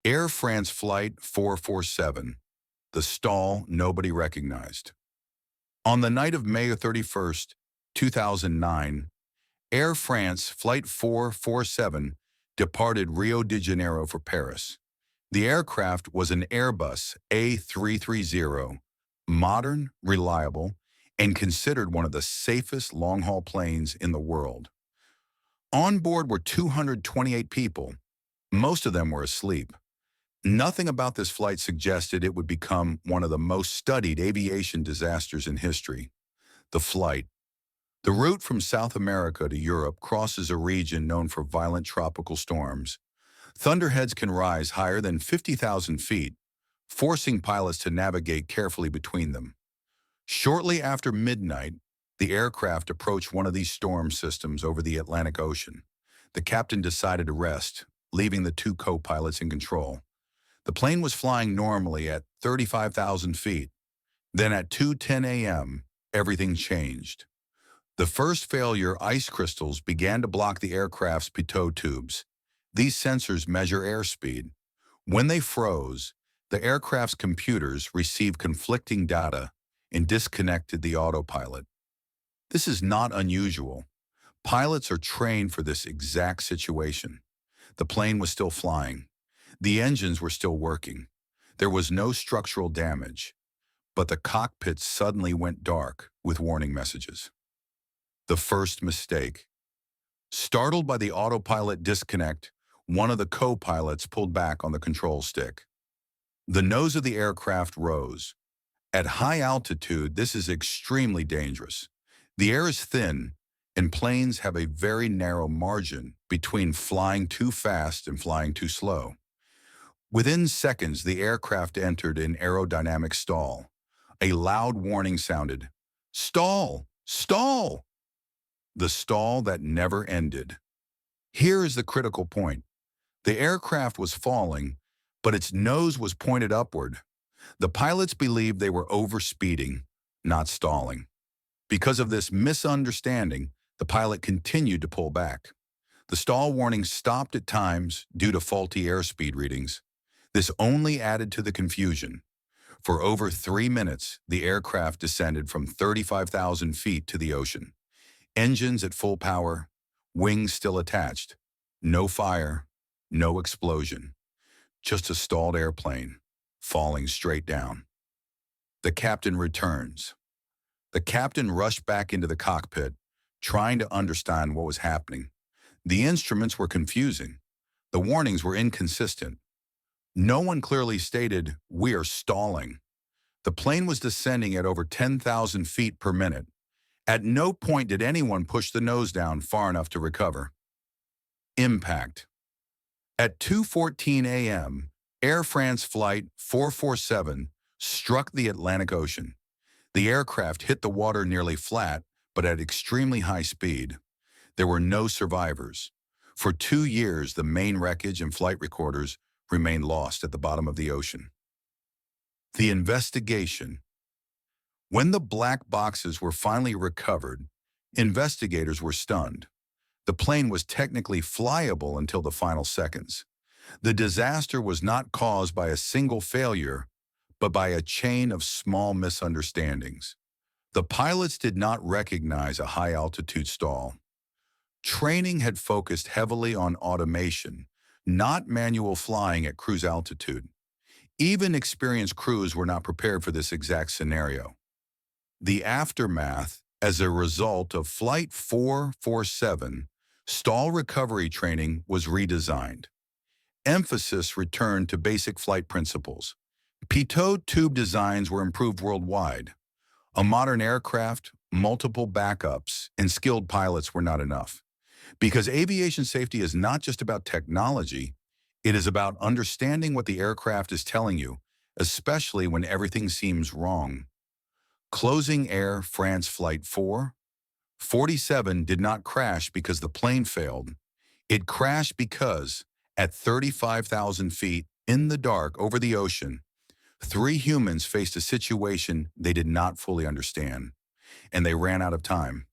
Air France Flight 447, the stall nobody recognized. On the night of May 31st, 2009, Air France Flight 447 departed Rio de Janeiro for Paris. The aircraft was an Airbus A330, modern, reliable, and considered one of the safest long-haul planes in the world. On board were 228 people. Most of them were asleep. Nothing about this flight suggested it would become one of the most studied aviation disasters in history. The flight. The route from South America to Europe crosses a region known for violent tropical storms. Thunderheads can rise higher than 50,000 feet, forcing pilots to navigate carefully between them. Shortly after midnight, the aircraft approached one of these storm systems over the Atlantic Ocean. The captain decided to rest, leaving the two co-pilots in control. The plane was flying normally at 35,000 feet. Then at 2:10 a.m., everything changed. The first failure, ice crystals began to block the aircraft's pitot tubes. These sensors measure airspeed. When they froze, the aircraft's computers received conflicting data and disconnected the autopilot. This is not unusual. Pilots are trained for this exact situation. The plane was still flying. The engines were still working. There was no structural damage, but the cockpit suddenly went dark with warning messages. The first mistake. Startled by the autopilot disconnect, one of the co-pilots pulled back on the control stick. The nose of the aircraft rose. At high altitude, this is extremely dangerous. The air is thin, and planes have a very narrow margin between flying too fast and flying too slow. Within seconds, the aircraft entered an aerodynamic stall. A loud warning sounded. "Stall! Stall!" The stall that never ended. Here is the critical point. The aircraft was falling, but its nose was pointed upward. The pilots believed they were overspeeding, not stalling. Because of this misunderstanding, the pilot continued to pull back. The stall warning stopped at times due to faulty airspeed readings. This only added to the confusion. For over 3 minutes, the aircraft descended from 35,000 feet to the ocean. Engines at full power, wings still attached. No fire, no explosion. Just a stalled airplane, falling straight down. The captain returns. The captain rushed back into the cockpit, trying to understand what was happening. The instruments were confusing. The warnings were inconsistent. No one clearly stated, "We are stalling." The plane was descending at over 10,000 feet per minute. At no point did anyone push the nose down far enough to recover. Impact. At 2:14 a.m., Air France Flight 447 struck the Atlantic Ocean. The aircraft hit the water nearly flat, but at extremely high speed. There were no survivors. For 2 years, the main wreckage and flight recorders remained lost at the bottom of the ocean. The investigation. When the black boxes were finally recovered, investigators were stunned. The plane was technically flyable until the final seconds. The disaster was not caused by a single failure, but by a chain of small misunderstandings. The pilots did not recognize a high-altitude stall. Training had focused heavily on automation, not manual flying at cruise altitude. Even experienced crews were not prepared for this exact scenario. The aftermath, as a result of Flight 447, stall recovery training was redesigned. Emphasis returned to basic flight principles. Pitot tube designs were improved worldwide. A modern aircraft, multiple backups, and skilled pilots were not enough. Because aviation safety is not just about technology, it is about understanding what the aircraft is telling you, especially when everything seems wrong. Closing Air France Flight 447 did not crash because the plane failed. It crashed because, at 35,000 feet, in the dark over the ocean, 3 humans faced a situation they did not fully understand, and they ran out of time.